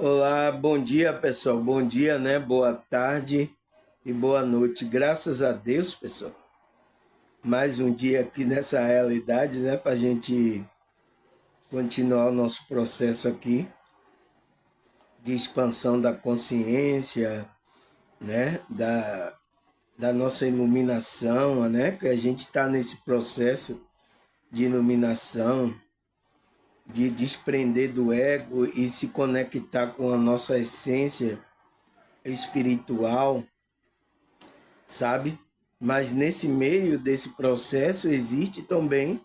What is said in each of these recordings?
Olá, bom dia pessoal, bom dia, né? Boa tarde e boa noite. Graças a Deus, pessoal, mais um dia aqui nessa realidade, né? Para a gente continuar o nosso processo aqui de expansão da consciência, né? Da nossa iluminação, né? Que a gente está nesse processo de iluminação, de desprender do ego e se conectar com a nossa essência espiritual, sabe? Mas nesse meio desse processo existe também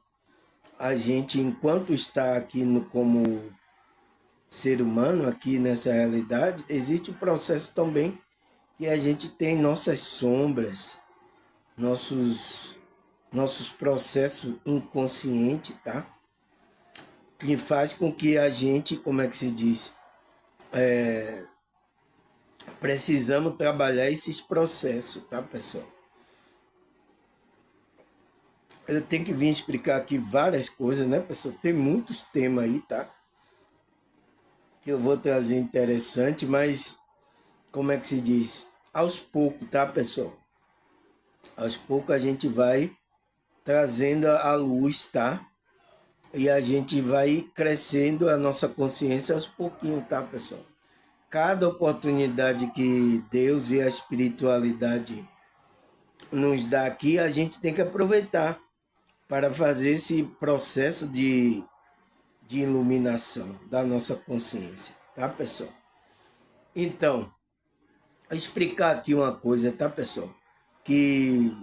a gente, enquanto está aqui como ser humano, aqui nessa realidade, existe o processo também que a gente tem nossas sombras, nossos processos inconscientes, tá? Que faz com que a gente, como é que se diz? Precisamos trabalhar esses processos, tá, pessoal? Eu tenho que vir explicar aqui várias coisas, né, pessoal? Tem muitos temas aí, tá? Que eu vou trazer interessante, mas como é que se diz? Aos poucos, tá, pessoal? Aos poucos a gente vai trazendo a luz, tá? E a gente vai crescendo a nossa consciência aos pouquinhos, tá, pessoal? Cada oportunidade que Deus e a espiritualidade nos dá aqui, a gente tem que aproveitar para fazer esse processo de iluminação da nossa consciência, tá, pessoal? Então, explicar aqui uma coisa, tá, pessoal? Que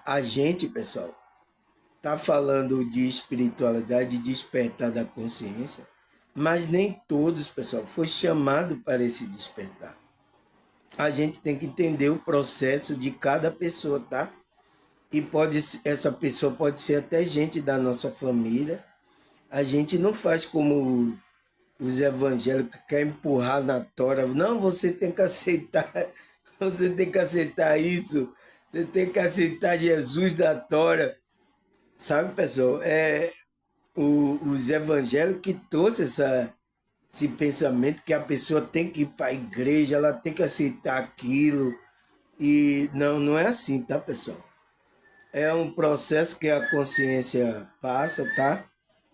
a gente, pessoal, tá falando de espiritualidade, de despertar da consciência, mas nem todos, pessoal, foi chamado para esse despertar. A gente tem que entender o processo de cada pessoa, tá? E essa pessoa pode ser até gente da nossa família. A gente não faz como os evangélicos que querem empurrar na tora. Não, você tem que aceitar, você tem que aceitar isso, você tem que aceitar Jesus da tora. Sabe, pessoal, os evangélicos que trouxe esse pensamento que a pessoa tem que ir para a igreja, ela tem que aceitar aquilo. E não é assim, tá, pessoal? É um processo que a consciência passa, tá?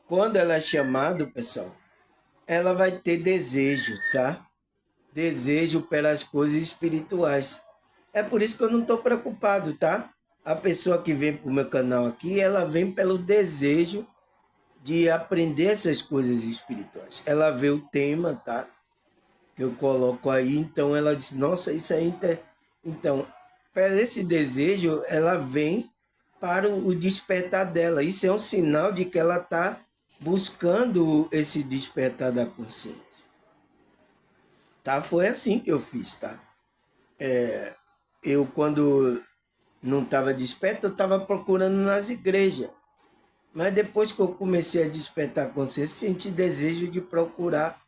Quando ela é chamada, pessoal, ela vai ter desejo, tá? Desejo pelas coisas espirituais. É por isso que eu não estou preocupado, tá? A pessoa que vem para o meu canal aqui, ela vem pelo desejo de aprender essas coisas espirituais. Ela vê o tema, tá? Que eu coloco aí, então ela diz, nossa, isso aí... Então, para esse desejo, ela vem para o despertar dela. Isso é um sinal de que ela está buscando esse despertar da consciência. Tá? Foi assim que eu fiz, tá? Eu, quando não estava desperto, eu estava procurando nas igrejas. Mas depois que eu comecei a despertar a consciência, senti desejo de procurar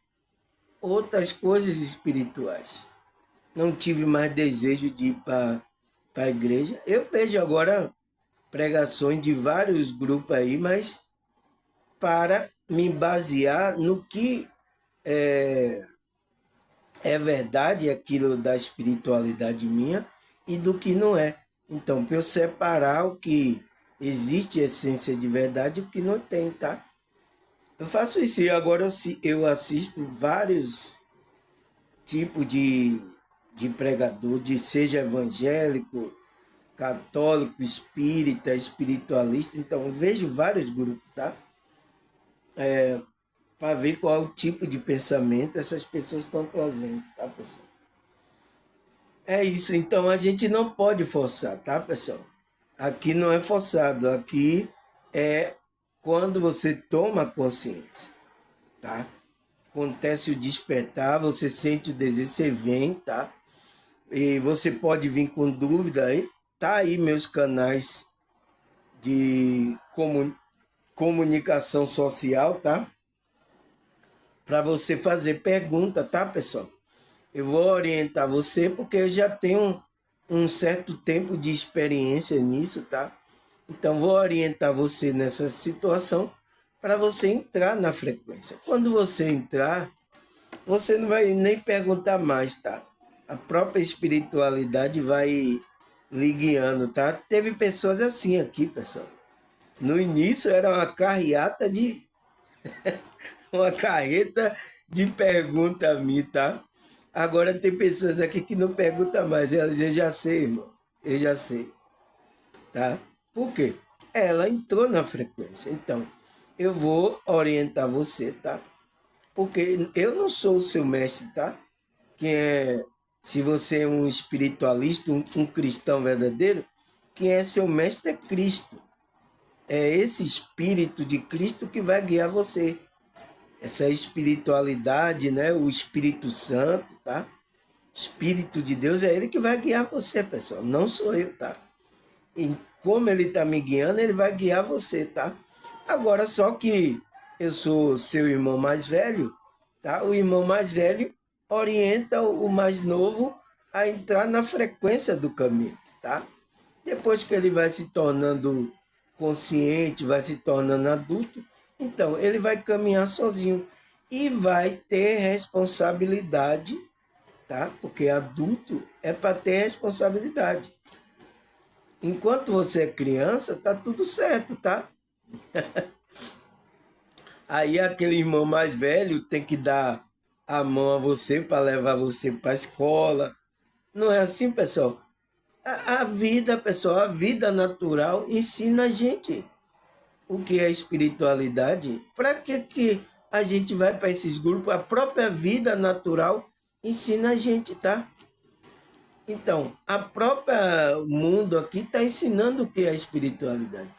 outras coisas espirituais. Não tive mais desejo de ir para a igreja. Eu vejo agora pregações de vários grupos aí, mas para me basear no que é verdade, aquilo da espiritualidade minha, e do que não é. Então, para eu separar o que existe essência de verdade e o que não tem, tá? Eu faço isso e agora eu assisto vários tipos de pregador, de seja evangélico, católico, espírita, espiritualista. Então, eu vejo vários grupos, tá? Para ver qual é o tipo de pensamento essas pessoas estão trazendo, tá, pessoal? É isso, então a gente não pode forçar, tá, pessoal? Aqui não é forçado, aqui é quando você toma consciência, tá? Acontece o despertar, você sente o desejo, você vem, tá? E você pode vir com dúvida aí, tá aí meus canais de comunicação social, tá? Para você fazer pergunta, tá, pessoal? Eu vou orientar você porque eu já tenho um certo tempo de experiência nisso, tá? Então vou orientar você nessa situação para você entrar na frequência. Quando você entrar, Você não vai nem perguntar mais, tá? A própria espiritualidade vai lhe guiando, tá? Teve pessoas assim aqui, pessoal. No início era uma carreta de pergunta a mim, tá? Agora tem pessoas aqui que não perguntam mais. Elas, eu já sei, irmão. Eu já sei, tá? Por quê? Ela entrou na frequência. Então, eu vou orientar você, tá? Porque eu não sou o seu mestre, tá? Quem é, se você é um espiritualista, um cristão verdadeiro, quem é seu mestre é Cristo. É esse espírito de Cristo que vai guiar você. Essa espiritualidade, né? O Espírito Santo, tá? Espírito de Deus é ele que vai guiar você, pessoal. Não sou eu, tá? E como ele está me guiando, ele vai guiar você, tá? Agora, só que eu sou seu irmão mais velho, tá? O irmão mais velho orienta o mais novo a entrar na frequência do caminho, tá? Depois que ele vai se tornando consciente, vai se tornando adulto, então ele vai caminhar sozinho e vai ter responsabilidade, tá? Porque adulto é para ter responsabilidade. Enquanto você é criança, tá tudo certo, tá? Aí aquele irmão mais velho tem que dar a mão a você para levar você para a escola. Não é assim, pessoal? A vida, pessoal, a vida natural ensina a gente o que é espiritualidade. Para que a gente vai para esses grupos? A própria vida natural ensina a gente, tá? Então, a própria mundo aqui está ensinando o que é espiritualidade.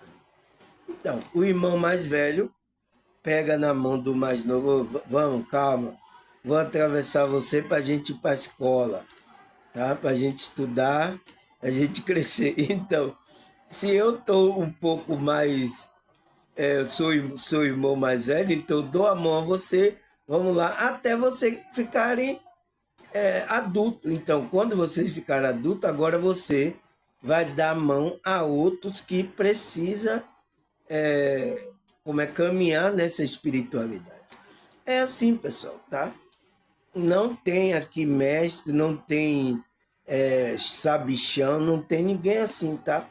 Então, o irmão mais velho pega na mão do mais novo, vamos, calma, vou atravessar você para a gente ir para a escola, tá? Para a gente estudar, a gente crescer. Então, se eu estou um pouco mais, sou irmão mais velho, então eu dou a mão a você, vamos lá, até vocês ficarem adulto. Então, quando vocês ficarem adultos, agora você vai dar a mão a outros que precisa como é caminhar nessa espiritualidade. É assim, pessoal, tá? Não tem aqui mestre, não tem sabichão, não tem ninguém assim, tá?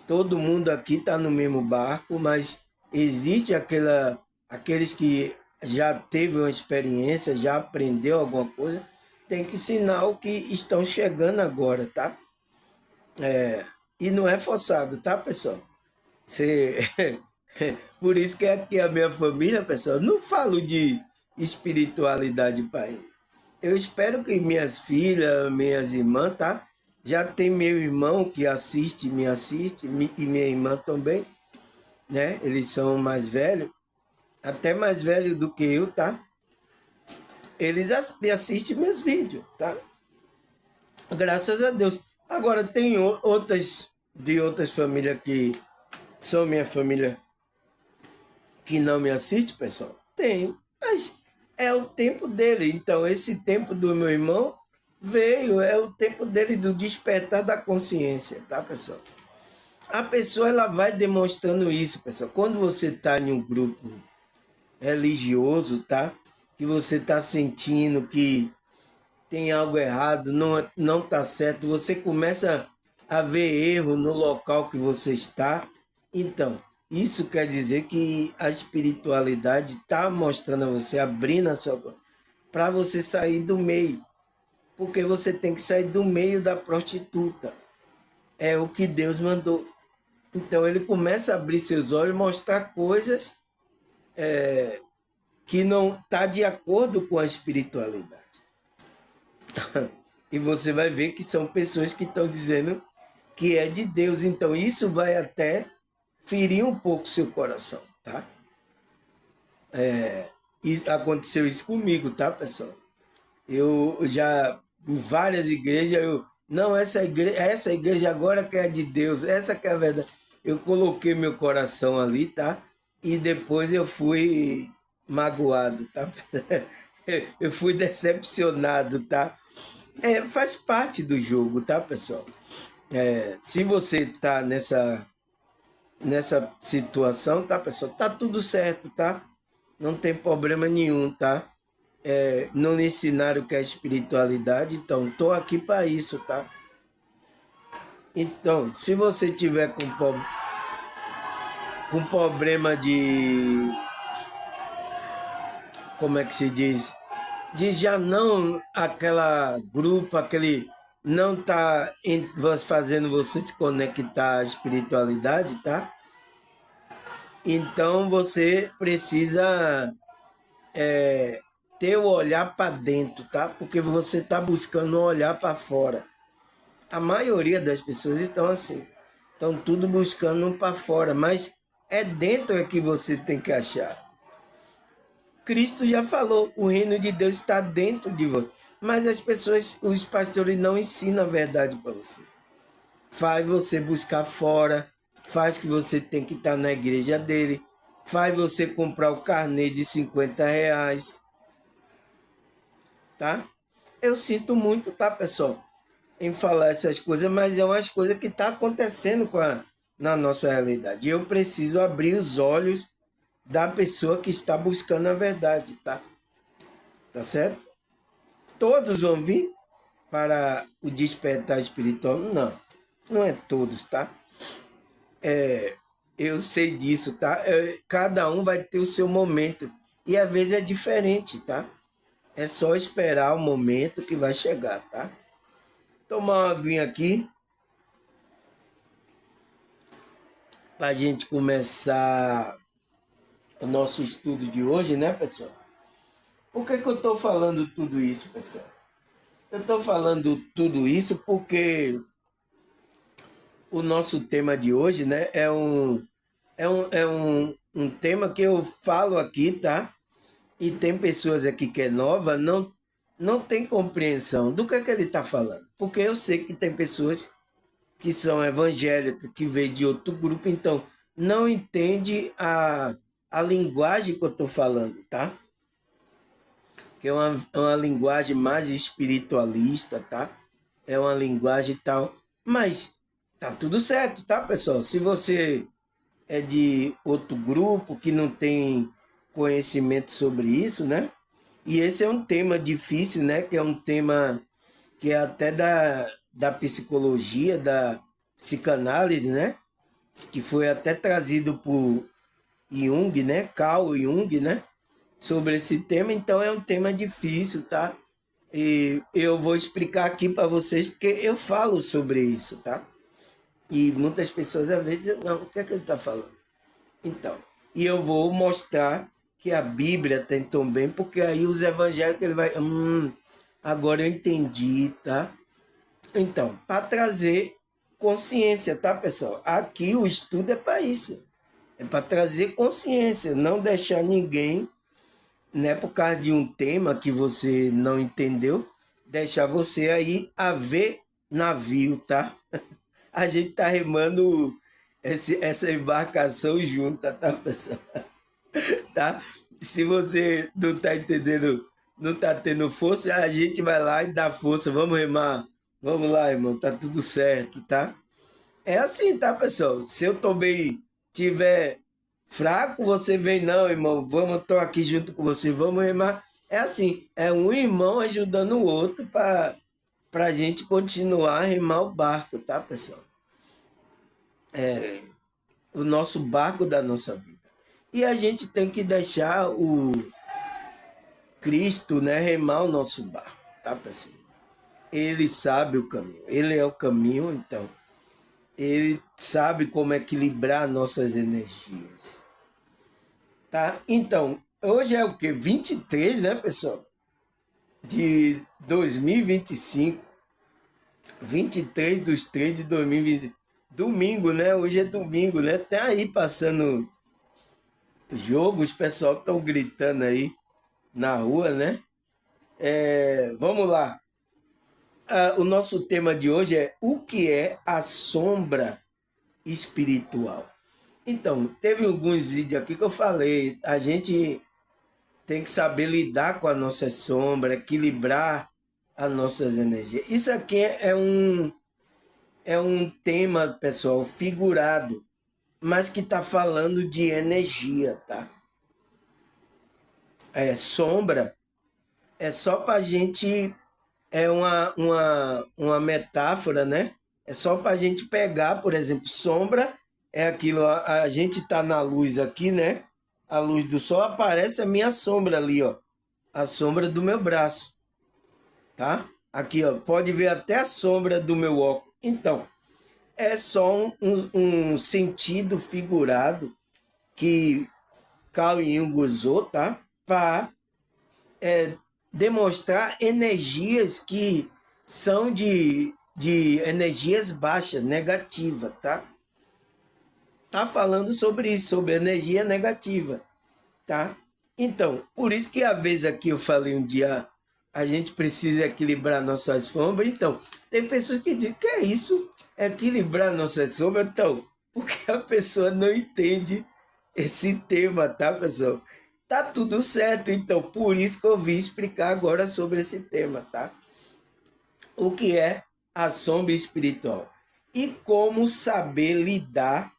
Todo mundo aqui está no mesmo barco, mas existe aqueles que já teve uma experiência, já aprendeu alguma coisa, tem que ensinar o que estão chegando agora, tá? E não é forçado, tá, pessoal? Você... Por isso que aqui a minha família, pessoal, não falo de espiritualidade para ele. Eu espero que minhas filhas, minhas irmãs, tá? Já tem meu irmão que assiste, me assiste, e minha irmã também, né? Eles são mais velhos, até mais velhos do que eu, tá? Eles me assistem meus vídeos, tá? Graças a Deus. Agora, tem outras de outras famílias que são minha família que não me assiste, pessoal? Tem, mas é o tempo dele. Então, esse tempo do meu irmão veio, é o tempo dele do despertar da consciência, tá, pessoal? A pessoa ela vai demonstrando isso, pessoal. Quando você está em um grupo religioso, tá? Que você está sentindo que tem algo errado, não tá certo, você começa a ver erro no local que você está. Então, isso quer dizer que a espiritualidade está mostrando a você, abrindo a sua para você sair do meio, porque você tem que sair do meio da prostituta. É o que Deus mandou. Então ele começa a abrir seus olhos, mostrar coisas que não tá de acordo com a espiritualidade. E você vai ver que são pessoas que estão dizendo que é de Deus. Então isso vai até ferir um pouco seu coração, tá? Aconteceu isso comigo, tá, pessoal? Eu já, em várias igrejas, não, essa igreja agora que é de Deus, essa que é a verdade. Eu coloquei meu coração ali, tá? E depois eu fui magoado, tá? Eu fui decepcionado, tá? Faz parte do jogo, tá, pessoal? Se você tá nessa situação, tá, pessoal? Tá tudo certo, tá? Não tem problema nenhum, tá? não lhe ensinaram o que é espiritualidade, então estou aqui para isso, tá? Então, se você tiver com problema de, como é que se diz, de já não aquela grupo, aquele não tá fazendo você se conectar à espiritualidade, tá? Então você precisa ter o olhar para dentro, tá? Porque você está buscando olhar para fora. A maioria das pessoas estão assim, estão tudo buscando para fora, mas é dentro é que você tem que achar. Cristo já falou, o reino de Deus está dentro de você. Mas as pessoas, os pastores não ensinam a verdade para você. Faz você buscar fora, faz que você tem que estar na igreja dele, faz você comprar o carnê de R$ 50, tá? Eu sinto muito, tá, pessoal, em falar essas coisas, mas é umas coisas que tá acontecendo na nossa realidade. Eu preciso abrir os olhos da pessoa que está buscando a verdade, tá? Tá certo? Todos vão vir para o despertar espiritual? Não, não é todos, tá? Eu sei disso, tá? Cada um vai ter o seu momento e às vezes é diferente, tá? É só esperar o momento que vai chegar, tá? Tomar uma aguinha aqui para a gente começar o nosso estudo de hoje, né, pessoal? Por que eu estou falando tudo isso, pessoal? Eu estou falando tudo isso porque o nosso tema de hoje, né, é um tema que eu falo aqui, tá? E tem pessoas aqui que é nova, não tem compreensão do que ele está falando. Porque eu sei que tem pessoas que são evangélicas, que veio de outro grupo, então não entende a linguagem que eu estou falando, tá? Que é uma linguagem mais espiritualista, tá? É uma linguagem tal. Mas tá tudo certo, tá, pessoal? Se você é de outro grupo que não tem conhecimento sobre isso, né? E esse é um tema difícil, né? Que é um tema que é até da psicologia, da psicanálise, né? Que foi até trazido por Jung, né? Carl Jung, né? Sobre esse tema. Então é um tema difícil, tá? E eu vou explicar aqui para vocês porque eu falo sobre isso, tá? E muitas pessoas às vezes dizem, não, o que é que ele está falando? Então, e eu vou mostrar que a Bíblia tem também, porque aí os evangélicos ele vai, agora eu entendi, tá? Então, para trazer consciência, tá, pessoal? Aqui o estudo é para isso. É para trazer consciência, não deixar ninguém, né, por causa de um tema que você não entendeu, deixar você aí a ver navio, tá? A gente tá remando essa embarcação junta, tá, pessoal? Tá? Se você não tá entendendo, não tá tendo força, a gente vai lá e dá força. Vamos remar. Vamos lá, irmão. Tá tudo certo, tá? É assim, tá, pessoal? Se eu também tiver fraco, você vem, não, irmão. Vamos, tô aqui junto com você. Vamos remar. É assim, é um irmão ajudando o outro para a gente continuar a remar o barco, tá, pessoal? O nosso barco da nossa vida. E a gente tem que deixar o Cristo, né, remar o nosso barco, tá, pessoal? Ele sabe o caminho, ele é o caminho, então ele sabe como equilibrar nossas energias, tá? Então, hoje é o quê? 23, né, pessoal? De 2025, 23/3/2020. Domingo, né? Hoje é domingo, né? Tá aí passando jogo, os pessoal estão gritando aí na rua, né? Vamos lá. O nosso tema de hoje é o que é a sombra espiritual. Então, teve alguns vídeos aqui que eu falei, a gente tem que saber lidar com a nossa sombra, equilibrar as nossas energias. Isso aqui é um tema, pessoal, figurado, mas que está falando de energia, tá? Sombra é só para a gente, é uma metáfora, né? É só para a gente pegar, por exemplo, sombra é aquilo, a gente está na luz aqui, né? A luz do sol aparece a minha sombra ali, ó. A sombra do meu braço, tá? Aqui, ó, pode ver até a sombra do meu óculos. Então, é só um sentido figurado que Carl Jung usou, tá? Para demonstrar energias que são de energias baixas, negativas, tá? Tá falando sobre isso, sobre energia negativa, tá? Então, por isso que a vez aqui eu falei um dia, a gente precisa equilibrar nossas sombras. Então, tem pessoas que dizem que é isso, equilibrar nossas sombras. Então, porque a pessoa não entende esse tema, tá, pessoal? Tá tudo certo, então, por isso que eu vim explicar agora sobre esse tema, tá? O que é a sombra espiritual e como saber lidar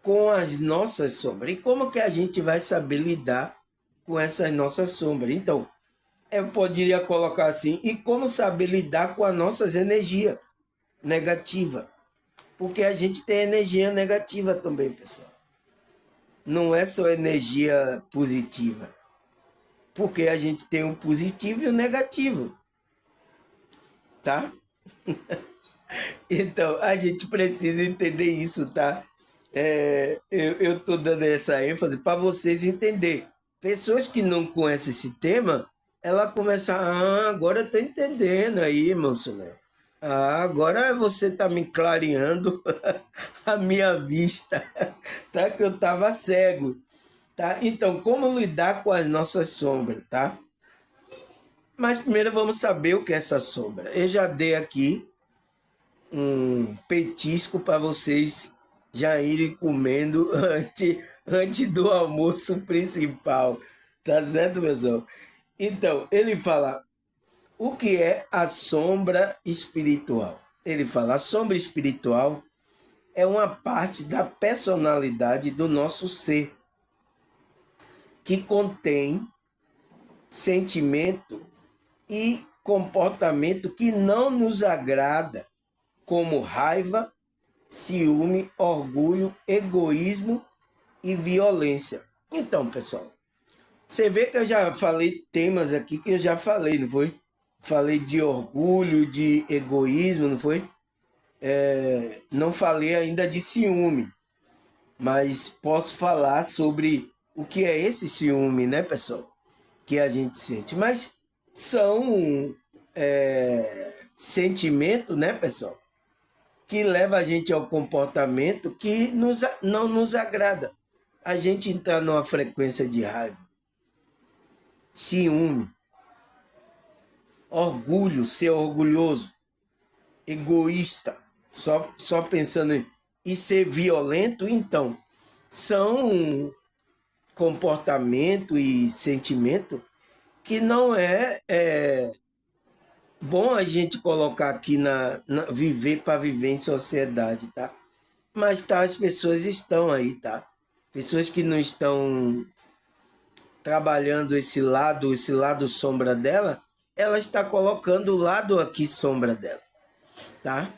com as nossas sombras. E como que a gente vai saber lidar com essas nossas sombras? Então, eu poderia colocar assim, e como saber lidar com as nossas energias negativas? Porque a gente tem energia negativa também, pessoal. Não é só energia positiva. Porque a gente tem o positivo e o negativo, tá? Então, a gente precisa entender isso, tá? Eu tô dando essa ênfase para vocês entenderem. Pessoas que não conhecem esse tema, ela começa, agora eu tô entendendo aí, irmão Soler. Agora você tá me clareando a minha vista, tá? Que eu tava cego, tá? Então, como lidar com as nossas sombras, tá? Mas primeiro vamos saber o que é essa sombra. Eu já dei aqui um petisco para vocês já irem comendo antes do almoço principal. Tá certo, pessoal? Então, ele fala o que é a sombra espiritual. Ele fala: a sombra espiritual é uma parte da personalidade do nosso ser que contém sentimento e comportamento que não nos agrada, como raiva, ciúme, orgulho, egoísmo e violência. Então, pessoal, você vê que eu já falei temas aqui que eu já falei, não foi? Falei de orgulho, de egoísmo, não foi? Não falei ainda de ciúme, mas posso falar sobre o que é esse ciúme, né, pessoal? Que a gente sente. Mas são sentimentos, né, pessoal? Que leva a gente ao comportamento que não nos agrada. A gente entrar numa frequência de raiva, ciúme, orgulho, ser orgulhoso, egoísta, só pensando e ser violento, então, são comportamento e sentimento que não é bom a gente colocar aqui viver para viver em sociedade, tá? Mas tá, as pessoas estão aí, tá? Pessoas que não estão trabalhando esse lado sombra dela, ela está colocando o lado aqui sombra dela, tá?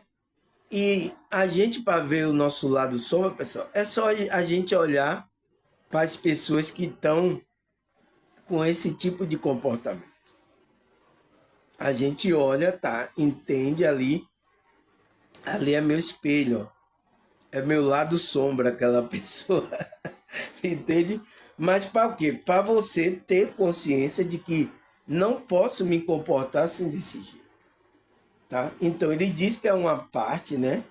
E a gente, para ver o nosso lado sombra, pessoal, é só a gente olhar para as pessoas que estão com esse tipo de comportamento. A gente olha, tá? Entende ali é meu espelho, ó. É meu lado sombra, aquela pessoa. Entende? Mas para o quê? Para você ter consciência de que não posso me comportar assim desse jeito. Tá? Então ele diz que é uma parte, né,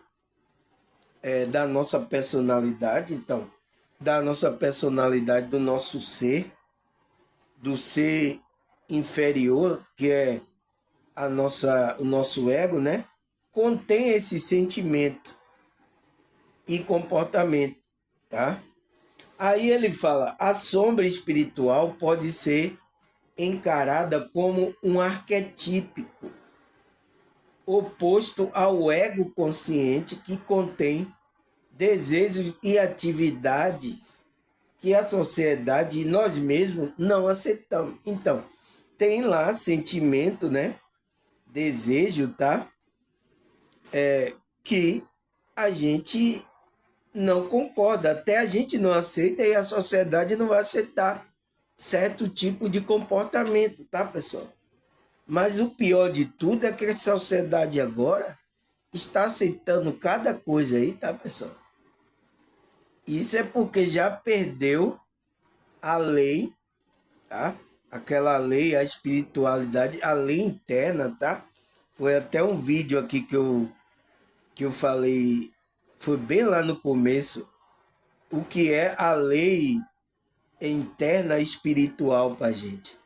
da nossa personalidade, então, da nossa personalidade, do nosso ser, do ser inferior, que é o nosso ego, né? Contém esse sentimento e comportamento, tá? Aí ele fala: a sombra espiritual pode ser encarada como um arquetípico oposto ao ego consciente que contém desejos e atividades que a sociedade e nós mesmos não aceitamos. Então, tem lá sentimento, né? Desejo, tá? Que a gente não concorda, até a gente não aceita e a sociedade não vai aceitar certo tipo de comportamento, tá, pessoal? Mas o pior de tudo é que a sociedade agora está aceitando cada coisa aí, tá, pessoal? Isso é porque já perdeu a lei, tá? Aquela lei, a espiritualidade, a lei interna, tá? Foi até um vídeo aqui que eu falei, foi bem lá no começo, o que é a lei interna espiritual para a gente.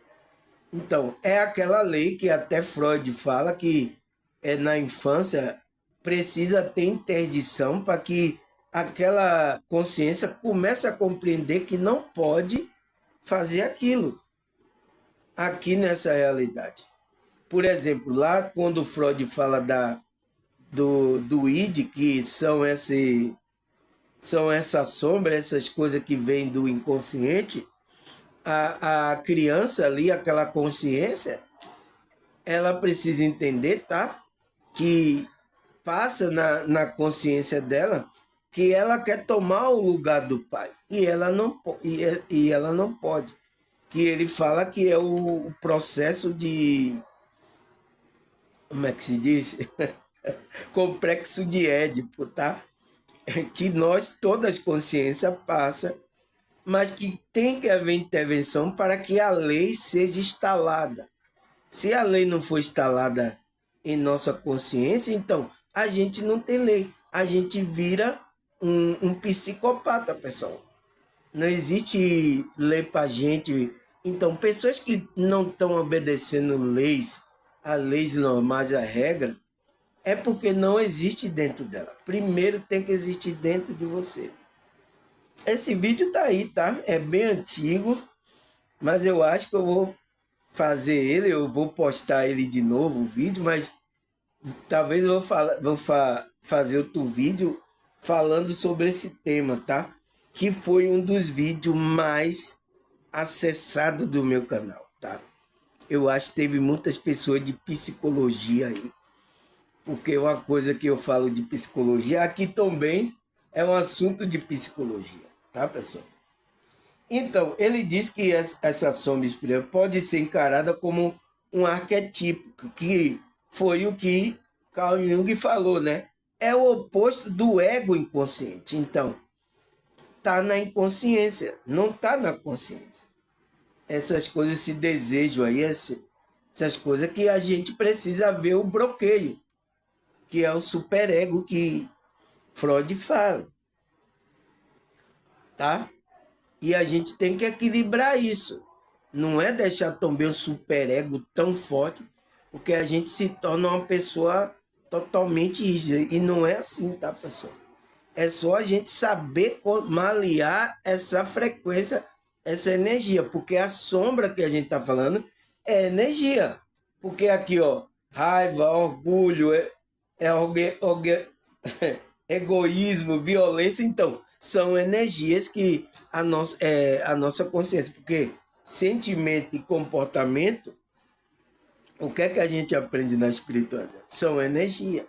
Então, é aquela lei que até Freud fala que é na infância precisa ter interdição para que aquela consciência comece a compreender que não pode fazer aquilo aqui nessa realidade. Por exemplo, lá quando Freud fala do id, que são essa sombra, essas coisas que vêm do inconsciente, a criança ali, aquela consciência, ela precisa entender, tá? Que passa na consciência dela que ela quer tomar o lugar do pai e ela não, e ela não pode. Que ele fala que é o processo de, como é que se diz? Complexo de Édipo, tá? Que nós, todas as consciências passa, mas que tem que haver intervenção para que a lei seja instalada. Se a lei não for instalada em nossa consciência, então a gente não tem lei. A gente vira um psicopata, pessoal. Não existe lei para gente. Então, pessoas que não estão obedecendo leis, a leis normais, a regra, é porque não existe dentro dela. Primeiro tem que existir dentro de você. Esse vídeo tá aí, tá? É bem antigo, mas eu acho que eu vou fazer ele, eu vou postar ele de novo, o vídeo, mas talvez eu fazer outro vídeo falando sobre esse tema, tá? Que foi um dos vídeos mais acessados do meu canal, tá? Eu acho que teve muitas pessoas de psicologia aí, porque uma coisa que eu falo de psicologia aqui também é um assunto de psicologia, tá, pessoal? Então, ele diz que essa sombra espiritual pode ser encarada como um arquetípico, que foi o que Carl Jung falou, né? É o oposto do ego inconsciente. Então, tá na inconsciência, não tá na consciência. Essas coisas, esse desejo aí, essas coisas que a gente precisa ver o bloqueio, que é o superego que Freud fala, tá? E a gente tem que equilibrar isso. Não é deixar também o superego tão forte, porque a gente se torna uma pessoa totalmente rígida. E não é assim, tá, pessoal? É só a gente saber malear essa frequência, essa energia, porque a sombra que a gente está falando é energia. Porque aqui, ó, raiva, orgulho, é egoísmo, violência, então, são energias que a nossa consciência, porque sentimento e comportamento, o que é que a gente aprende na espiritualidade? São energia,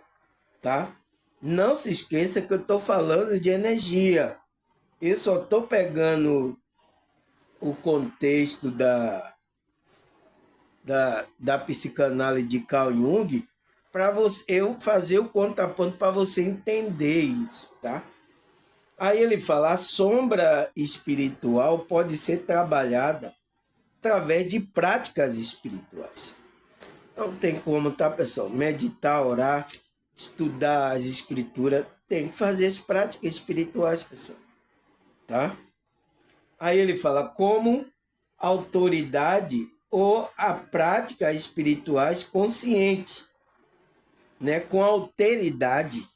tá? Não se esqueça que eu estou falando de energia. Eu só estou pegando o contexto da psicanálise de Carl Jung para eu fazer o contraponto para você entender isso, tá? Aí ele fala, a sombra espiritual pode ser trabalhada através de práticas espirituais. Não tem como, tá, pessoal? Meditar, orar, estudar as escrituras, tem que fazer as práticas espirituais, pessoal, tá? Aí ele fala como autoridade ou a prática espirituais consciente, né? Com alteridade,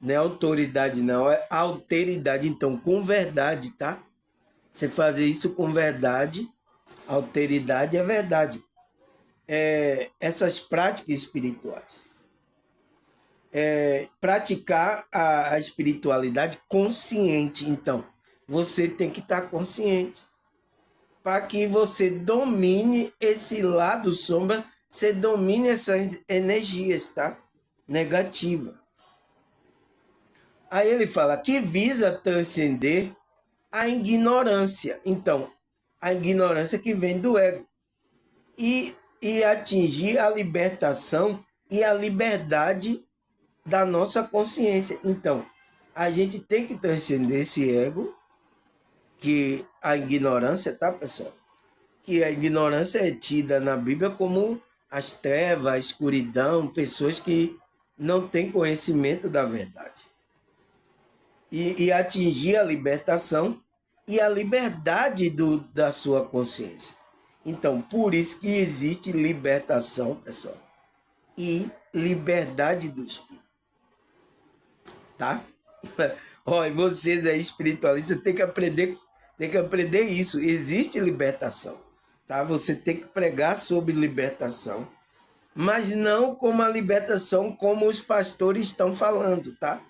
não é autoridade não, é alteridade, então com verdade, tá? Você fazer isso com verdade, alteridade é verdade. Essas práticas espirituais. Praticar a espiritualidade consciente. Então, você tem que estar consciente. para que você domine esse lado sombra, você domine essas energias, tá? Negativa. Aí ele fala que visa transcender a ignorância. Então, a ignorância que vem do ego. E atingir a libertação e a liberdade da nossa consciência. Então, a gente tem que transcender esse ego, que a ignorância, tá, pessoal? Que a ignorância é tida na Bíblia como as trevas, a escuridão, pessoas que não têm conhecimento da verdade. E atingir a libertação e a liberdade da sua consciência. Então, por isso que existe libertação, pessoal, e liberdade do espírito. Tá? Olha, vocês aí espiritualistas têm que aprender isso. Existe libertação, tá? Você tem que pregar sobre libertação, mas não como a libertação como os pastores estão falando, tá?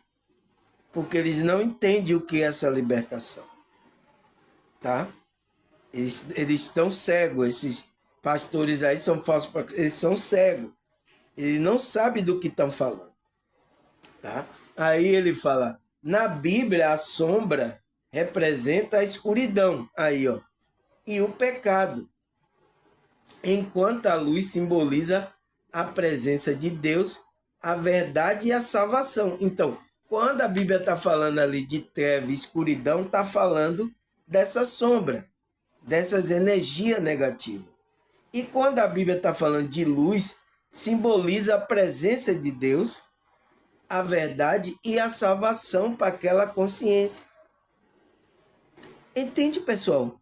Porque eles não entendem o que é essa libertação, tá? Eles estão cegos, esses pastores aí são falsos, eles são cegos. Eles não sabem do que estão falando, tá? Aí ele fala, na Bíblia a sombra representa a escuridão, aí ó, e o pecado, enquanto a luz simboliza a presença de Deus, a verdade e a salvação. Então, quando a Bíblia está falando ali de treva e escuridão, está falando dessa sombra, dessas energias negativas. E quando a Bíblia está falando de luz, simboliza a presença de Deus, a verdade e a salvação para aquela consciência. Entende, pessoal?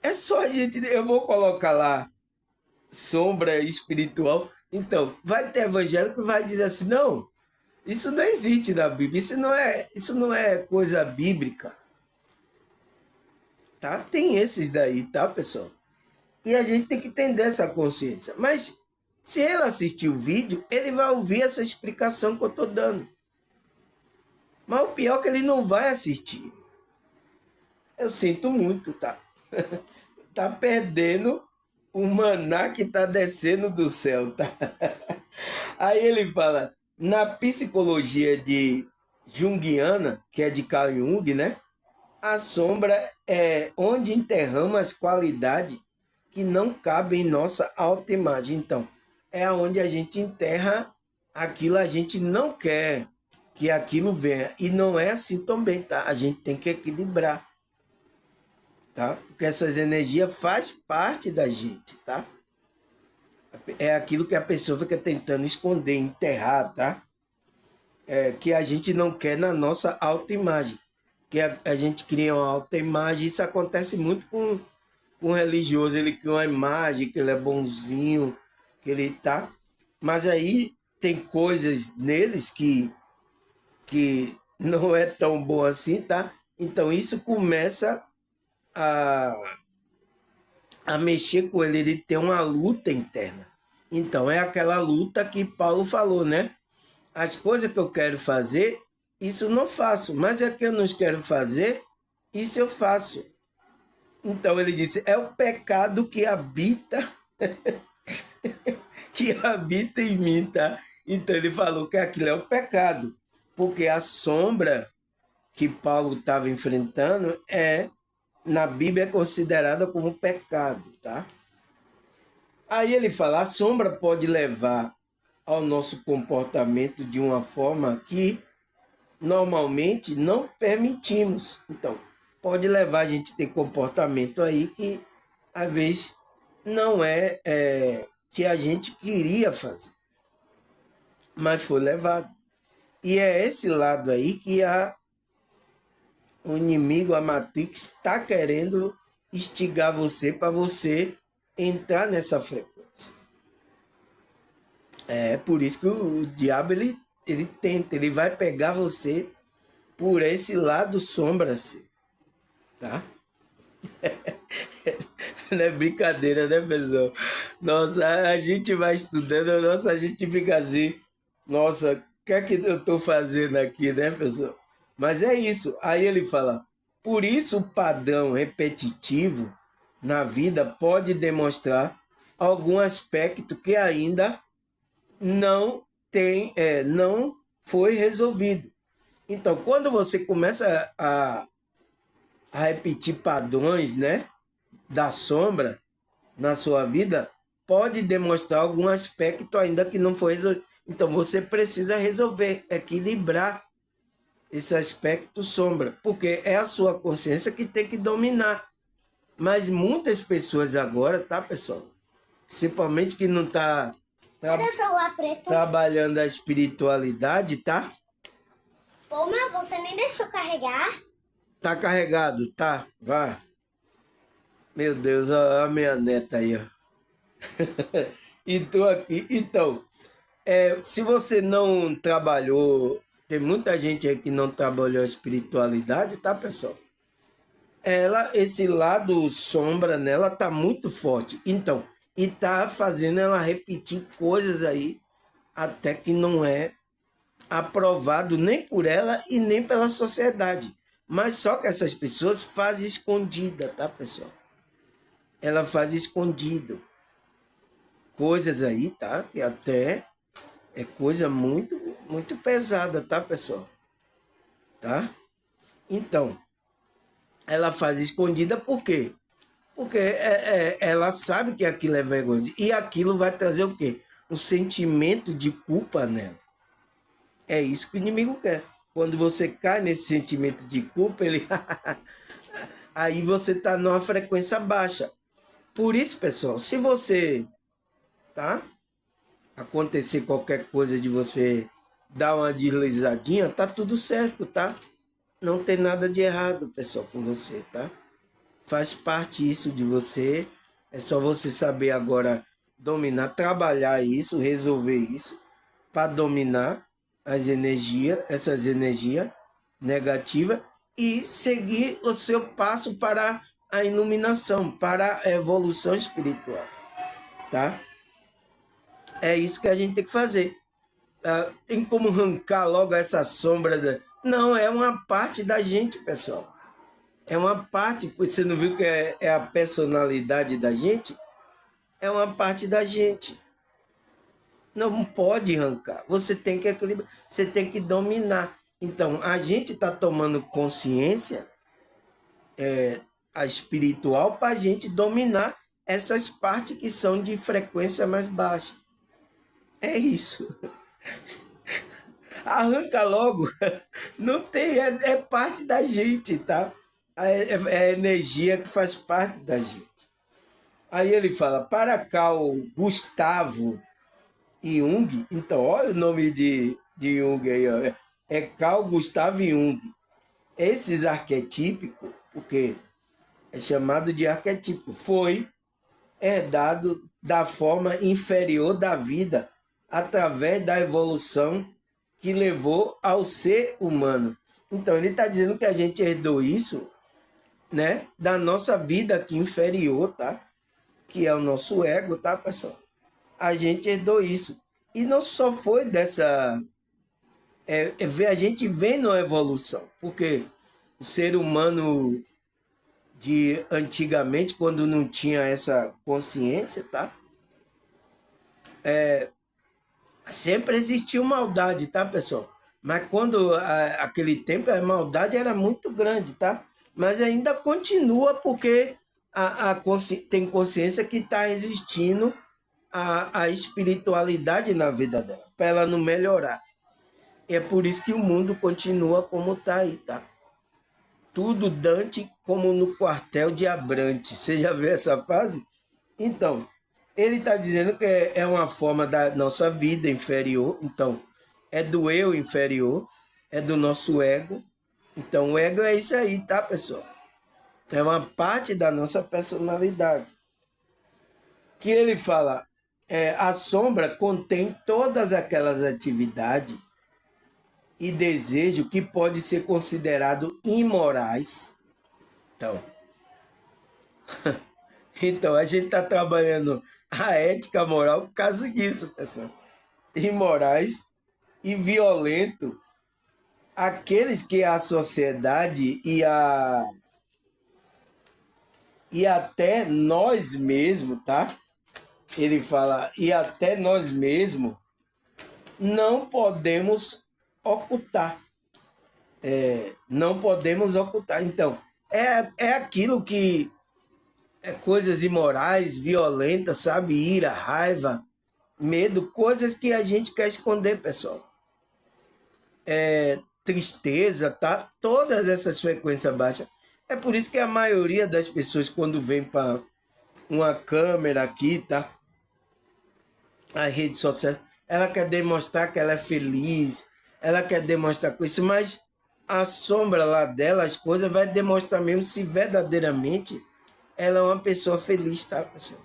É só a gente... Eu vou colocar lá sombra espiritual. Então, vai ter evangélico que vai dizer assim, não, isso não existe na Bíblia, isso não é coisa bíblica. Tá? Tem esses daí, tá, pessoal? E a gente tem que entender essa consciência. Mas se ele assistir o vídeo, ele vai ouvir essa explicação que eu estou dando. Mas o pior é que ele não vai assistir. Eu sinto muito, tá? Tá perdendo o maná que tá descendo do céu, tá? Aí ele fala, na psicologia de junguiana, que é de Carl Jung, né? A sombra é onde enterramos as qualidades que não cabem em nossa autoimagem. Então, é onde a gente enterra aquilo que a gente não quer que aquilo venha. E não é assim também, tá? A gente tem que equilibrar, tá? Porque essas energias fazem parte da gente, tá? É aquilo que a pessoa fica tentando esconder, enterrar, tá? É, que a gente não quer na nossa autoimagem. Que a gente cria uma autoimagem. Isso acontece muito com o religioso. Ele cria uma imagem que ele é bonzinho, que ele tá... Mas aí tem coisas neles que não é tão bom assim, tá? Então isso começa a mexer com ele, ele tem uma luta interna. Então é aquela luta que Paulo falou, né? As coisas que eu quero fazer, isso não faço, mas é que eu não quero fazer, isso eu faço. Então ele disse, é o pecado que habita que habita em mim, tá? Então ele falou que aquilo é o pecado, porque a sombra que Paulo estava enfrentando na Bíblia é considerada como pecado, tá? Aí ele fala, a sombra pode levar ao nosso comportamento de uma forma que normalmente não permitimos. Então, pode levar a gente a ter comportamento aí que às vezes não é que a gente queria fazer, mas foi levado. E é esse lado aí que o inimigo, a Matrix, está querendo instigar você para você entrar nessa frequência. É por isso que o diabo ele tenta, ele vai pegar você por esse lado sombra, assim, tá? Não é brincadeira, né, pessoal? Nossa, a gente vai estudando, nossa, a gente fica assim, nossa, o que é que eu estou fazendo aqui, né, pessoal? Mas é isso. Aí ele fala, por isso o padrão repetitivo na vida pode demonstrar algum aspecto que ainda não tem, não foi resolvido. Então, quando você começa a repetir padrões, né, da sombra na sua vida, pode demonstrar algum aspecto ainda que não foi resolvido. Então, você precisa resolver, equilibrar esse aspecto sombra, porque é a sua consciência que tem que dominar. Mas muitas pessoas agora, tá, pessoal? Principalmente que não tá Cadê o celular preto? trabalhando a espiritualidade, tá? Pô, mas você nem deixou carregar? Tá carregado, tá? Vá. Meu Deus, ó, a minha neta aí, ó. E tô aqui. Então, se você não trabalhou, tem muita gente aí que não trabalhou a espiritualidade, tá, pessoal? Esse lado sombra nela tá muito forte. Então, e tá fazendo ela repetir coisas aí até que não é aprovado nem por ela e nem pela sociedade. Mas só que essas pessoas fazem escondida, tá, pessoal? Ela faz escondido. Coisas aí, tá? Que até é coisa muito, muito pesada, tá, pessoal? Tá? Então, ela faz escondida por quê? Porque ela sabe que aquilo é vergonha. E aquilo vai trazer o quê? Um sentimento de culpa nela. É isso que o inimigo quer. Quando você cai nesse sentimento de culpa, ele. Aí você está numa frequência baixa. Por isso, pessoal, se você, tá? Acontecer qualquer coisa de você dar uma deslizadinha, tá tudo certo, tá? Não tem nada de errado, pessoal, com você, tá? Faz parte isso de você. É só você saber agora dominar, trabalhar isso, resolver isso, para dominar as energias, essas energias negativas e seguir o seu passo para a iluminação, para a evolução espiritual, tá? É isso que a gente tem que fazer. Tem como arrancar logo essa sombra da... Não, é uma parte da gente, pessoal. É uma parte, você não viu que é a personalidade da gente? É uma parte da gente. Não pode arrancar. Você tem que equilibrar, você tem que dominar. Então, a gente está tomando consciência a espiritual para a gente dominar essas partes que são de frequência mais baixa. É isso. Arranca logo. Não tem, é parte da gente, tá? É a energia que faz parte da gente. Aí ele fala, para Carl Gustavo Jung, então olha o nome de Jung aí, ó. É Carl Gustavo Jung. Esses arquetípicos, porque é chamado de arquetípico, foi herdado da forma inferior da vida através da evolução que levou ao ser humano. Então ele está dizendo que a gente herdou isso, né, da nossa vida aqui inferior, tá? Que é o nosso ego, tá, pessoal? A gente herdou isso. E não só foi dessa. A gente vem na evolução, porque o ser humano de antigamente, quando não tinha essa consciência, tá? Sempre existiu maldade, tá, pessoal? Mas quando aquele tempo a maldade era muito grande, tá? Mas ainda continua porque tem consciência que está existindo a espiritualidade na vida dela, para ela não melhorar. É por isso que o mundo continua como está aí, tá? Tudo Dante como no quartel de Abrante. Você já viu essa fase? Então, ele está dizendo que é uma forma da nossa vida inferior. Então, é do eu inferior, é do nosso ego. Então, o ego é isso aí, tá, pessoal? É uma parte da nossa personalidade. Que ele fala, a sombra contém todas aquelas atividades e desejos que podem ser considerados imorais. Então, então a gente está trabalhando a ética moral por causa disso, pessoal. Imorais e violento aqueles que a sociedade e até nós mesmos, tá? Ele fala, e até nós mesmos não podemos ocultar. Não podemos ocultar. Então, é aquilo que é coisas imorais, violentas, sabe? Ira, raiva, medo, coisas que a gente quer esconder, pessoal. Tristeza, tá? Todas essas frequências baixas. É por isso que a maioria das pessoas, quando vem para uma câmera aqui, tá? As redes sociais, ela quer demonstrar que ela é feliz, ela quer demonstrar com isso, mas a sombra lá dela, as coisas, vai demonstrar mesmo se verdadeiramente ela é uma pessoa feliz, tá, pessoal?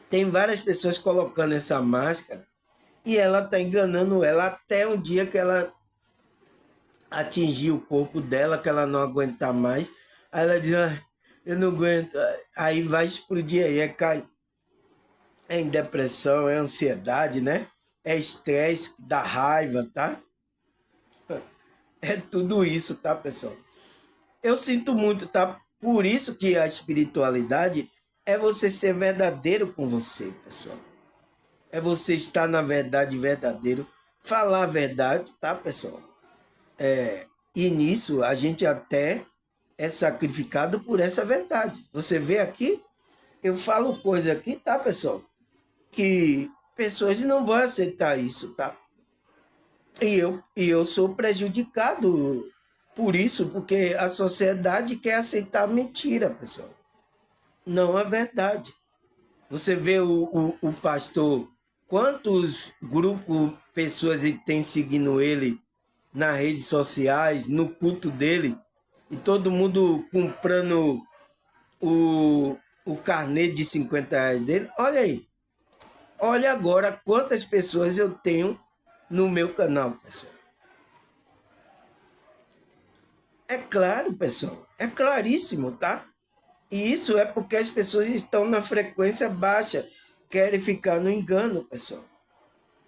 Tem várias pessoas colocando essa máscara e ela tá enganando ela até o dia que ela atingir o corpo dela, que ela não aguentar mais. Aí ela diz, eu não aguento. Aí vai explodir aí, cai. É em depressão, é ansiedade, né? É estresse, dá raiva, tá? É tudo isso, tá, pessoal? Eu sinto muito, tá? Por isso que a espiritualidade é você ser verdadeiro com você, pessoal. É você estar na verdade verdadeiro, falar a verdade, tá, pessoal? E nisso a gente até é sacrificado por essa verdade. Você vê aqui, eu falo coisa aqui, tá, pessoal? Que pessoas não vão aceitar isso, tá? E eu sou prejudicado por isso, porque a sociedade quer aceitar mentira, pessoal. Não é verdade. Você vê o pastor, quantos grupos, pessoas tem seguindo ele nas redes sociais, no culto dele, e todo mundo comprando o carnê de R$ 50 dele. Olha aí. Olha agora quantas pessoas eu tenho no meu canal, pessoal. É claro, pessoal. É claríssimo, tá? E isso é porque as pessoas estão na frequência baixa, querem ficar no engano, pessoal.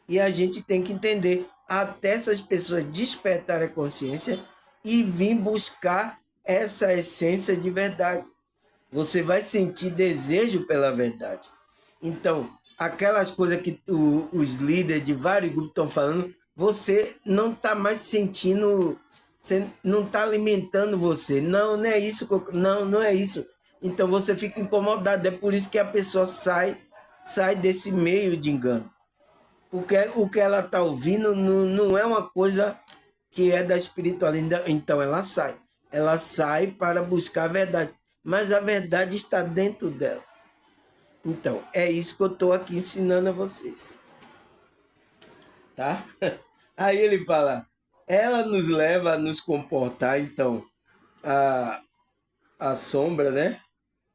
E a gente tem que entender, até essas pessoas despertarem a consciência e vir buscar essa essência de verdade. Você vai sentir desejo pela verdade. Então, aquelas coisas que os líderes de vários grupos estão falando, você não está mais sentindo, você não está alimentando você. Não, não é isso. Não, não é isso. Então você fica incomodado. É por isso que a pessoa sai desse meio de engano. Porque o que ela está ouvindo não é uma coisa que é da espiritualidade. Então ela sai. Ela sai para buscar a verdade. Mas a verdade está dentro dela. Então, é isso que eu estou aqui ensinando a vocês. Tá? Aí ele fala, ela nos leva a nos comportar, então, a sombra, né?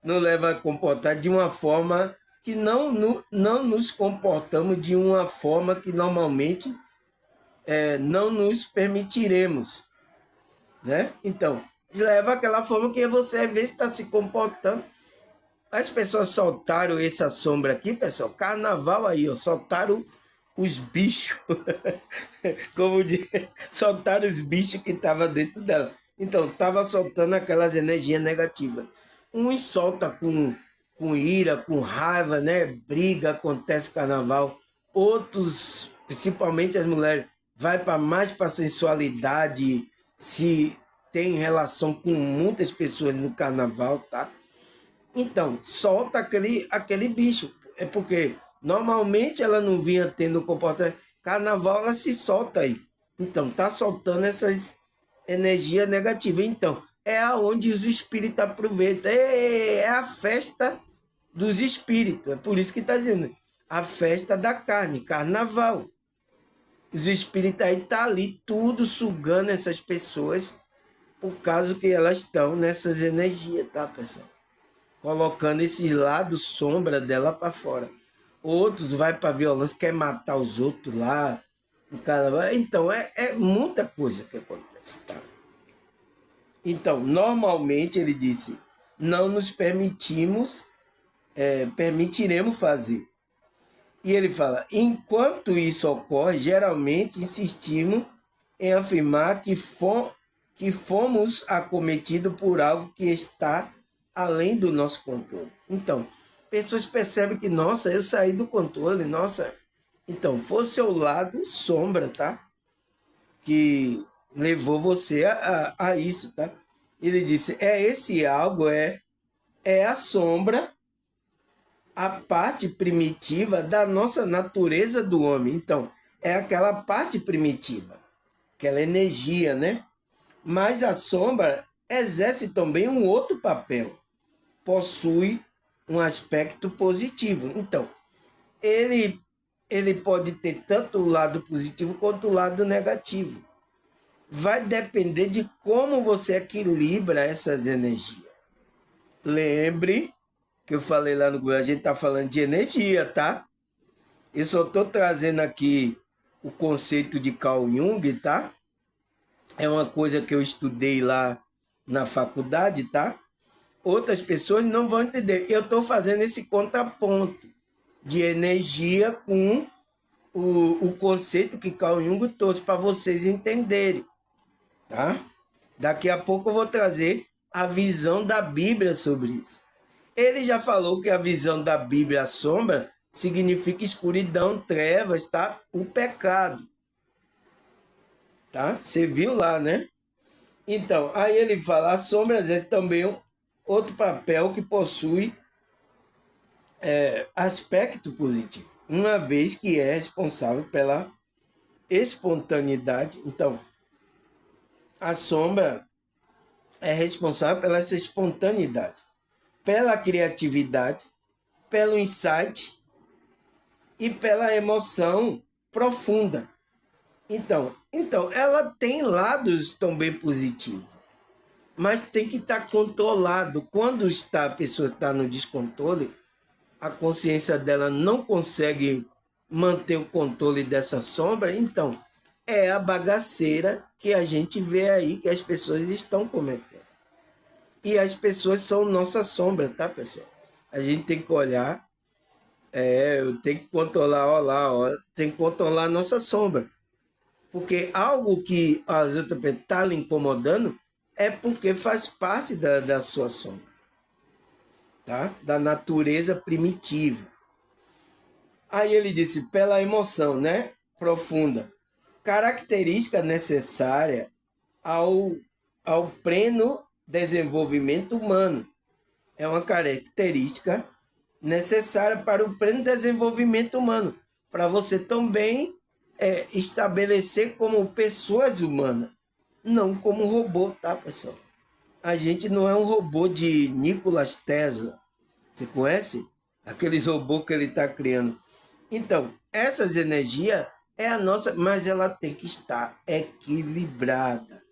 Nos leva a comportar de uma forma que não nos comportamos de uma forma que normalmente não nos permitiremos, né? Então, leva aquela forma que você às vezes está se comportando. As pessoas soltaram essa sombra aqui, pessoal. Carnaval aí, ó. Soltaram os bichos. Como diz, soltaram os bichos que estavam dentro dela. Então, estava soltando aquelas energias negativas. Uns solta com ira, com raiva, né? Briga, acontece carnaval. Outros, principalmente as mulheres, vai para mais para sensualidade, se tem relação com muitas pessoas no carnaval, tá? Então, solta aquele bicho. É porque normalmente ela não vinha tendo comportamento. Carnaval ela se solta aí. Então, tá soltando essas energias negativas. Então, é aonde os espíritos aproveitam. É a festa dos espíritos. É por isso que está dizendo. A festa da carne, carnaval. Os espíritos aí tá ali tudo sugando essas pessoas por causa que elas estão nessas energias, tá, pessoal? Colocando esses lados sombra dela para fora. Outros vai para violência, quer matar os outros lá. O cara, então, é muita coisa que acontece. Tá? Então, normalmente, ele disse, não nos permitiremos fazer. E ele fala, enquanto isso ocorre, geralmente insistimos em afirmar que fomos acometidos por algo que está além do nosso controle. Então, pessoas percebem que, nossa, eu saí do controle, nossa. Então, foi seu lado sombra, tá? Que levou você a isso, tá? Ele disse, esse algo, é a sombra, a parte primitiva da nossa natureza do homem. Então, é aquela parte primitiva, aquela energia, né? Mas a sombra exerce também um outro papel, possui um aspecto positivo. Então, ele pode ter tanto o lado positivo quanto o lado negativo. Vai depender de como você equilibra essas energias. Lembre que eu falei lá no grupo, a gente está falando de energia, tá? Eu só estou trazendo aqui o conceito de Carl Jung, tá? É uma coisa que eu estudei lá na faculdade, tá? Outras pessoas não vão entender. Eu estou fazendo esse contraponto de energia com o conceito que Carl Jung trouxe para vocês entenderem, tá? Daqui a pouco eu vou trazer a visão da Bíblia sobre isso. Ele já falou que a visão da Bíblia, a sombra, significa escuridão, trevas, tá? O pecado, tá? Você viu lá, né? Então, aí ele fala, a sombra é também outro papel que possui aspecto positivo, uma vez que é responsável pela espontaneidade. Então, a sombra é responsável pela essa espontaneidade, pela criatividade, pelo insight e pela emoção profunda. Então, ela tem lados também positivos, mas tem que estar controlado. Quando a pessoa está no descontrole, a consciência dela não consegue manter o controle dessa sombra, então é a bagaceira que a gente vê aí que as pessoas estão cometendo. E as pessoas são nossa sombra, tá, pessoal? A gente tem que olhar, eu tenho que controlar, ó lá, ó, tem que controlar a nossa sombra. Porque algo que as outras pessoas estão lhe incomodando é porque faz parte da sua sombra, tá? Da natureza primitiva. Aí ele disse, pela emoção, né? Profunda. Característica necessária ao pleno desenvolvimento humano. É uma característica necessária para o pleno desenvolvimento humano. Para você também estabelecer como pessoas humanas, não como robô, tá, pessoal? A gente não é um robô de Nikola Tesla. Você conhece? Aqueles robôs que ele está criando. Então, essas energias é a nossa, mas ela tem que estar equilibrada.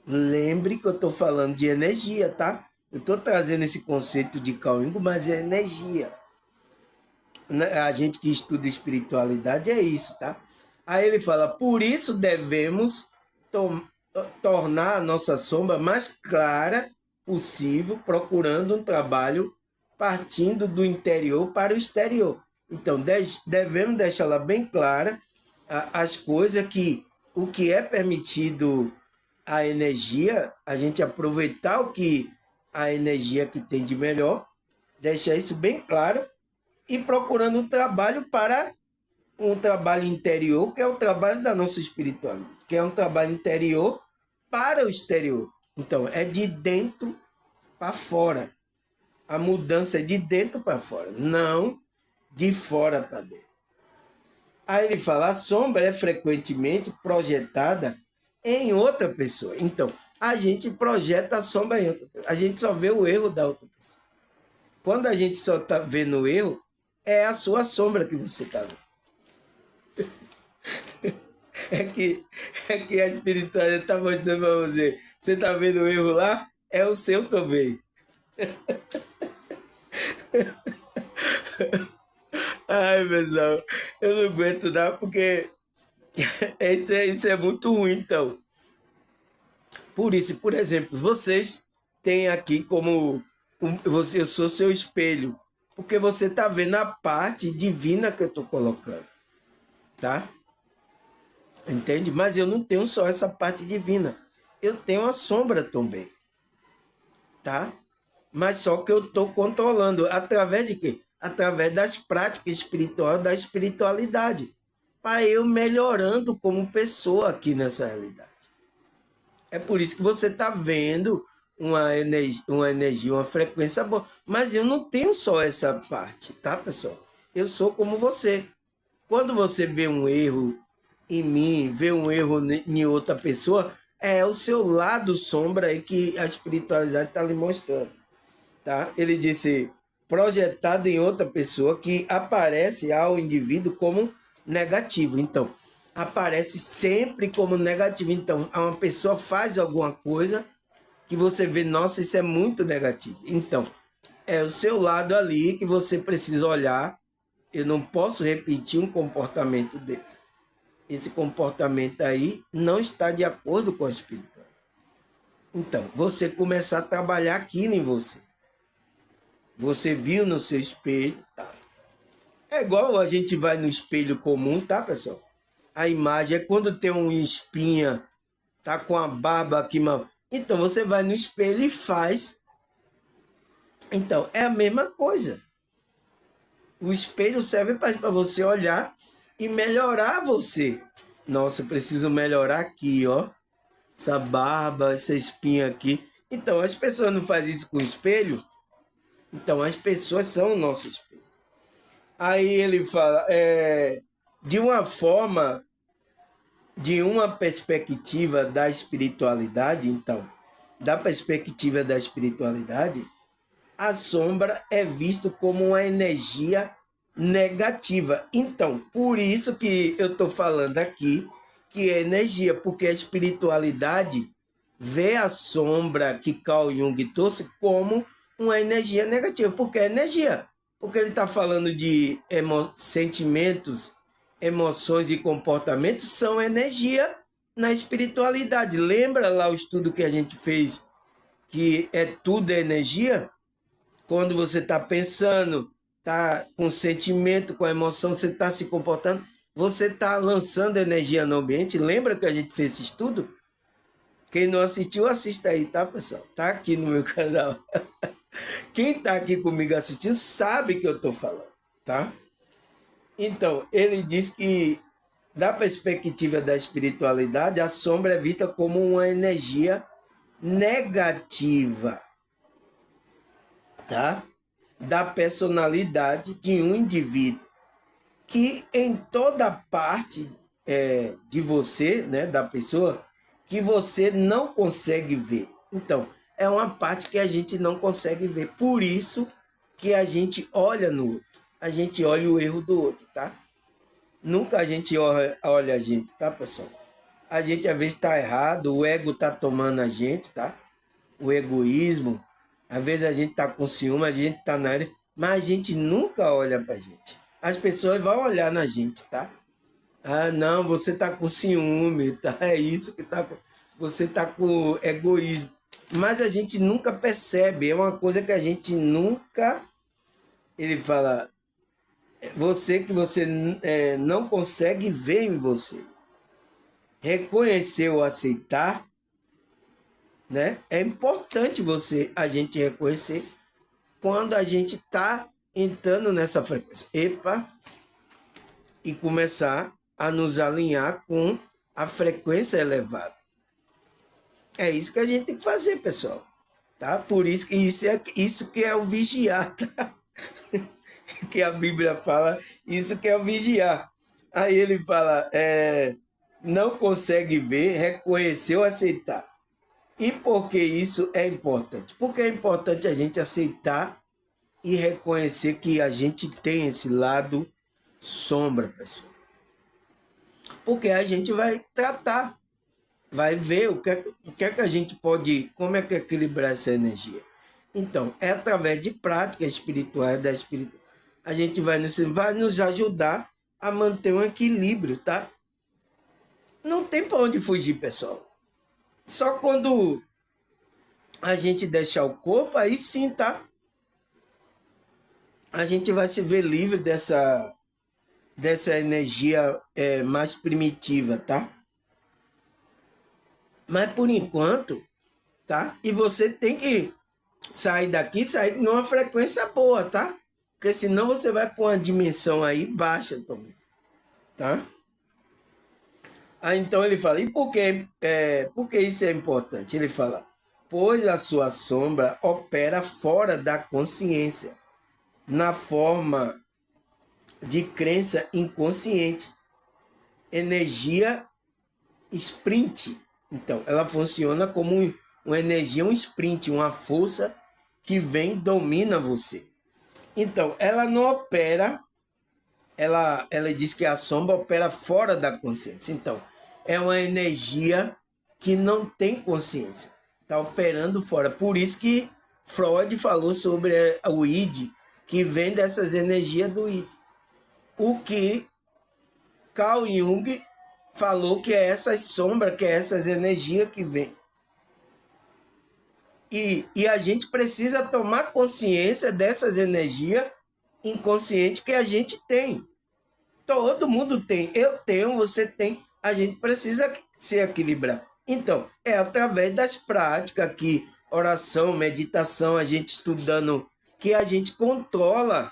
Lembre que eu estou falando de energia, tá? Eu estou trazendo esse conceito de Carl Jung, mas é energia. A gente que estuda espiritualidade é isso, tá? Aí ele fala, por isso devemos tornar a nossa sombra mais clara possível, procurando um trabalho partindo do interior para o exterior. Então, devemos deixá-la bem clara, as coisas que, o que é permitido a energia, a gente aproveitar o que a energia que tem de melhor, deixar isso bem claro e procurando um trabalho para um trabalho interior, que é o trabalho da nossa espiritualidade, que é um trabalho interior para o exterior. Então, é de dentro para fora. A mudança é de dentro para fora, não de fora para dentro. Aí ele fala, a sombra é frequentemente projetada em outra pessoa. Então, a gente projeta a sombra em outra pessoa. A gente só vê o erro da outra pessoa. Quando a gente só está vendo o erro, é a sua sombra que você está vendo. É que a espiritualidade está mostrando para você. Você está vendo o erro lá? É o seu também. Ai, pessoal, eu não aguento não, porque isso é muito ruim, então. Por isso, por exemplo, vocês têm aqui como eu sou seu espelho, porque você está vendo a parte divina que eu estou colocando, tá? Entende? Mas eu não tenho só essa parte divina, eu tenho a sombra também, tá? Mas só que eu estou controlando. Através de quê? Através das práticas espirituais, da espiritualidade. Para eu melhorando como pessoa aqui nessa realidade. É por isso que você está vendo uma energia, uma frequência boa. Mas eu não tenho só essa parte, tá, pessoal? Eu sou como você. Quando você vê um erro em mim, vê um erro em outra pessoa, é o seu lado sombra aí que a espiritualidade está lhe mostrando, tá? Ele disse projetado em outra pessoa que aparece ao indivíduo como negativo. Então, aparece sempre como negativo. Então, uma pessoa faz alguma coisa que você vê, nossa, isso é muito negativo. Então, é o seu lado ali que você precisa olhar. Eu não posso repetir um comportamento desse. Esse comportamento aí não está de acordo com a espiritualidade. Então, você começar a trabalhar aquilo em você. Você viu no seu espelho, tá? É igual a gente vai no espelho comum, tá, pessoal? A imagem é quando tem uma espinha, tá com a barba aqui, mal. Então você vai no espelho e faz. Então, é a mesma coisa. O espelho serve para você olhar e melhorar você. Nossa, eu preciso melhorar aqui, ó. Essa barba, essa espinha aqui. Então, as pessoas não fazem isso com o espelho. Então, as pessoas são o nosso espelho. Aí ele fala, de uma forma, de uma perspectiva da espiritualidade, então, da perspectiva da espiritualidade, a sombra é visto como uma energia negativa. Então, por isso que eu estou falando aqui que é energia, porque a espiritualidade vê a sombra que Carl Jung trouxe como uma energia negativa, porque é energia. Porque ele está falando de sentimentos, emoções e comportamentos são energia na espiritualidade. Lembra lá o estudo que a gente fez, que tudo é energia? Quando você está pensando, está com sentimento, com emoção, você está se comportando, você está lançando energia no ambiente. Lembra que a gente fez esse estudo? Quem não assistiu, assista aí, tá, pessoal? Tá aqui no meu canal. Quem está aqui comigo assistindo sabe que eu estou falando, tá? Então, ele diz que, da perspectiva da espiritualidade, a sombra é vista como uma energia negativa, tá? Da personalidade de um indivíduo que em toda parte de você, né, da pessoa, que você não consegue ver. Então, é uma parte que a gente não consegue ver. Por isso que a gente olha no outro. A gente olha o erro do outro, tá? Nunca a gente olha a gente, tá, pessoal? A gente às vezes está errado, o ego está tomando a gente, tá? O egoísmo. Às vezes a gente está com ciúme, a gente está na área, mas a gente nunca olha para a gente. As pessoas vão olhar na gente, tá? Ah, não, você está com ciúme, tá? É isso que tá. Você está com egoísmo. Mas a gente nunca percebe, é uma coisa que a gente nunca. Ele fala, você que você não consegue ver em você. Reconhecer ou aceitar, né? É importante a gente reconhecer quando a gente está entrando nessa frequência. Epa! E começar a nos alinhar com a frequência elevada. É isso que a gente tem que fazer, pessoal. Tá? Por isso que isso que é o vigiar, tá? Que a Bíblia fala, isso que é o vigiar. Aí ele fala, não consegue ver, reconhecer ou aceitar. E por que isso é importante? Porque é importante a gente aceitar e reconhecer que a gente tem esse lado sombra, pessoal. Porque a gente vai tratar, vai ver o que é que a gente pode, como é que equilibrar essa energia. Então, é através de práticas espirituais, a gente vai nos ajudar a manter um equilíbrio, tá? Não tem para onde fugir, pessoal. Só quando a gente deixar o corpo, aí sim, tá? A gente vai se ver livre dessa energia mais primitiva, tá? Mas por enquanto, tá? E você tem que sair daqui, sair numa frequência boa, tá? Porque senão você vai para uma dimensão aí baixa também, tá? Aí então ele fala, e por que isso é importante? Ele fala, pois a sua sombra opera fora da consciência, na forma de crença inconsciente, energia sprint. Então, ela funciona como uma energia, um sprint, uma força que vem e domina você. Então, ela não opera, ela diz que a sombra opera fora da consciência. Então, é uma energia que não tem consciência, está operando fora. Por isso que Freud falou sobre o id, que vem dessas energias do id. O que Carl Jung falou que é essas sombras, que é essas energias que vêm. E a gente precisa tomar consciência dessas energias inconscientes que a gente tem. Todo mundo tem. Eu tenho, você tem. A gente precisa se equilibrar. Então, é através das práticas aqui, oração, meditação, a gente estudando, que a gente controla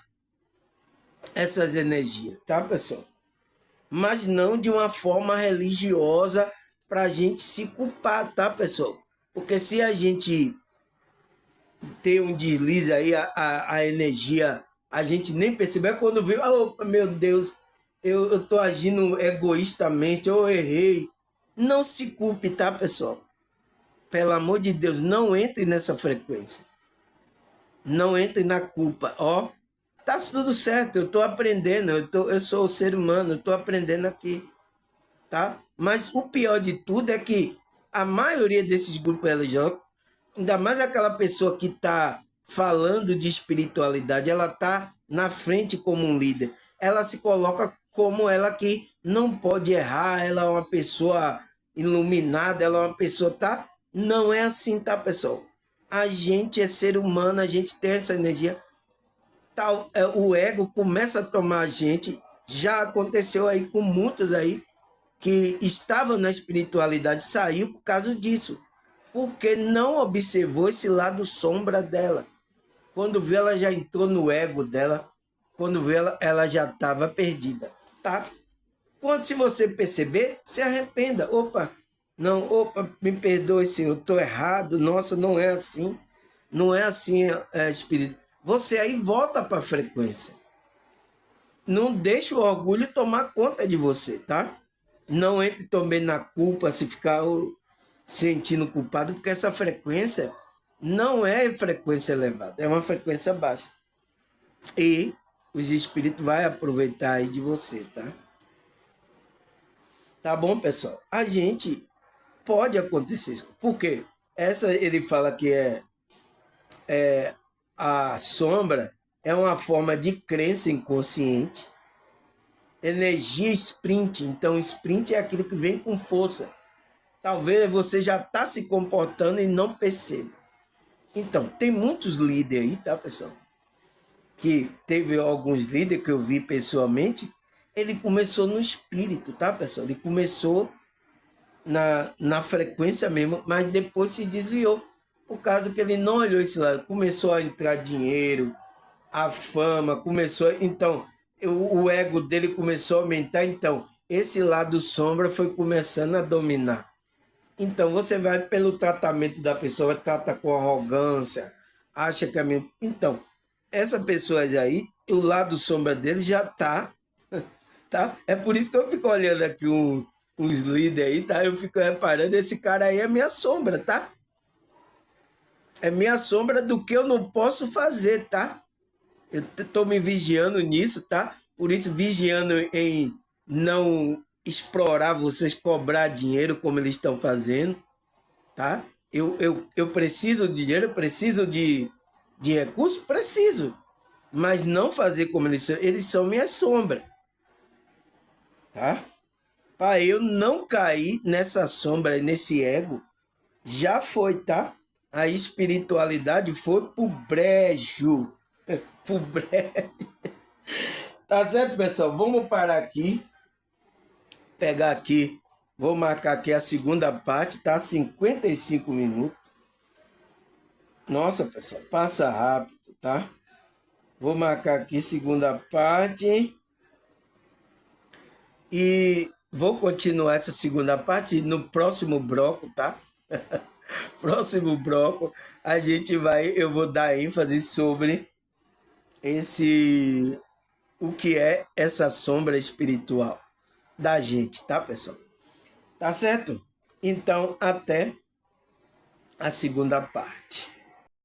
essas energias, tá, pessoal? Mas não de uma forma religiosa para a gente se culpar, tá, pessoal? Porque se a gente tem um deslize aí, a energia, a gente nem percebe. É quando vê, oh, meu Deus, eu tô agindo egoístamente, eu errei. Não se culpe, tá, pessoal? Pelo amor de Deus, não entre nessa frequência. Não entre na culpa. Ó, tá tudo certo, eu tô aprendendo, eu sou o ser humano, eu tô aprendendo aqui, tá? Mas o pior de tudo é que a maioria desses grupos religiosos, ainda mais aquela pessoa que está falando de espiritualidade, ela está na frente como um líder. Ela se coloca como ela que não pode errar, ela é uma pessoa iluminada, ela é uma pessoa, tá? Não é assim, tá, pessoal? A gente é ser humano, a gente tem essa energia. Tal, o ego começa a tomar a gente. Já aconteceu aí com muitos aí que estavam na espiritualidade, saiu por causa disso, porque não observou esse lado sombra dela. Quando vê, ela já entrou no ego dela, quando vê, ela já estava perdida, tá? Quando se você perceber, se arrependa. Opa, não, opa, me perdoe se eu estou errado, nossa, não é assim. Não é assim, espírito. Você aí volta para a frequência. Não deixe o orgulho tomar conta de você, tá? Não entre também na culpa, se ficar sentindo culpado, porque essa frequência não é frequência elevada, é uma frequência baixa. E os espíritos vão aproveitar aí de você, tá? Tá bom, pessoal? A gente pode acontecer isso. Por quê? Essa ele fala que a sombra é uma forma de crença inconsciente. Energia sprint. Então, sprint é aquilo que vem com força. Talvez você já está se comportando e não perceba. Então, tem muitos líderes aí, tá, pessoal? Que teve alguns líderes que eu vi pessoalmente. Ele começou no espírito, tá, pessoal? Ele começou na frequência mesmo, mas depois se desviou. Por causa que ele não olhou esse lado. Começou a entrar dinheiro, a fama, começou. Então, o ego dele começou a aumentar. Então, esse lado sombra foi começando a dominar. Então, você vai pelo tratamento da pessoa, trata com arrogância, acha que é mesmo. Então, essa pessoa aí, o lado sombra dele já tá, tá? É por isso que eu fico olhando aqui uns líderes aí, tá? Eu fico reparando, esse cara aí é minha sombra, tá? É minha sombra do que eu não posso fazer, tá? Eu tô me vigiando nisso, tá? Por isso, vigiando em não explorar vocês, cobrar dinheiro como eles estão fazendo, tá? Eu preciso de dinheiro, eu preciso de recursos, preciso, mas não fazer como eles são minha sombra, tá? Para eu não cair nessa sombra, nesse ego, já foi, tá? A espiritualidade foi pro brejo, pro brejo. Tá certo, pessoal? Vamos parar aqui, pegar aqui, vou marcar aqui a segunda parte, tá? 55 minutos. Nossa, pessoal, passa rápido, tá? Vou marcar aqui segunda parte e vou continuar essa segunda parte no próximo bloco, tá? Próximo bloco eu vou dar ênfase sobre esse o que é essa sombra espiritual da gente, tá, pessoal? Tá certo? Então, até a segunda parte.